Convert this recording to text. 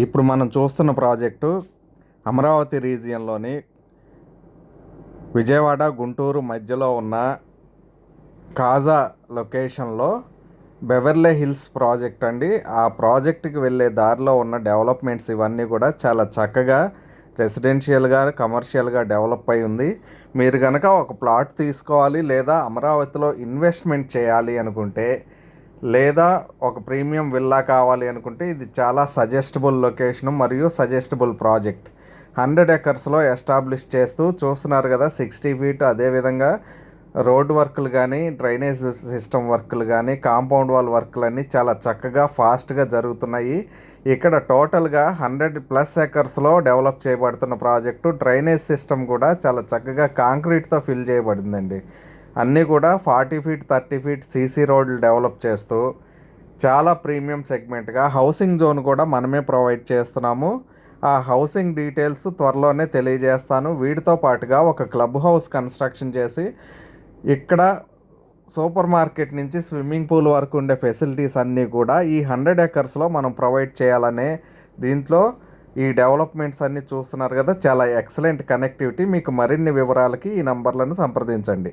ఇప్పుడు మనం చూస్తున్న ప్రాజెక్టు అమరావతి రీజియన్లోని విజయవాడ గుంటూరు మధ్యలో ఉన్న కాజా లొకేషన్లో బెవర్లీ హిల్స్ ప్రాజెక్ట్ అండి. ఆ ప్రాజెక్టుకి వెళ్ళే దారిలో ఉన్న డెవలప్మెంట్స్ ఇవన్నీ కూడా చాలా చక్కగా రెసిడెన్షియల్గా కమర్షియల్గా డెవలప్ అయి ఉంది. మీరు కనుక ఒక ప్లాట్ తీసుకోవాలి లేదా అమరావతిలో ఇన్వెస్ట్మెంట్ చేయాలి అనుకుంటే, లేదా ఒక ప్రీమియం విల్లా కావాలి అనుకుంటే ఇది చాలా సజెస్టబుల్ లొకేషన్ మరియు సజెస్టబుల్ ప్రాజెక్ట్. 100 ఎకర్స్లో ఎస్టాబ్లిష్ చేస్తూ చూస్తున్నారు కదా, 60 ఫీట్. అదేవిధంగా రోడ్ వర్క్లు కానీ, డ్రైనేజ్ సిస్టమ్ వర్క్లు కానీ, కాంపౌండ్ వాల్ వర్క్లన్నీ చాలా చక్కగా ఫాస్ట్గా జరుగుతున్నాయి. ఇక్కడ టోటల్గా 100+ ఎకర్స్లో డెవలప్ చేయబడుతున్న ప్రాజెక్టు. డ్రైనేజ్ సిస్టమ్ కూడా చాలా చక్కగా కాంక్రీట్తో ఫిల్ చేయబడిందండి. అన్నీ కూడా 40 ఫీట్ 30 ఫీట్ సీసీ రోడ్లు డెవలప్ చేస్తూ చాలా ప్రీమియం సెగ్మెంట్గా హౌసింగ్ జోన్ కూడా మనమే ప్రొవైడ్ చేస్తున్నాము. ఆ హౌసింగ్ డీటెయిల్స్ త్వరలోనే తెలియజేస్తాను. వీటితో పాటుగా ఒక క్లబ్ హౌస్ కన్స్ట్రక్షన్ చేసి ఇక్కడ సూపర్ మార్కెట్ నుంచి స్విమ్మింగ్ పూల్ వరకు ఉండే ఫెసిలిటీస్ అన్నీ కూడా ఈ 100 ఎకర్స్లో మనం ప్రొవైడ్ చేయాలనే దీంట్లో ఈ డెవలప్మెంట్స్ అన్నీ చూస్తున్నారు కదా, చాలా ఎక్సలెంట్ కనెక్టివిటీ. మీకు మరిన్ని వివరాలకి ఈ నంబర్లను సంప్రదించండి.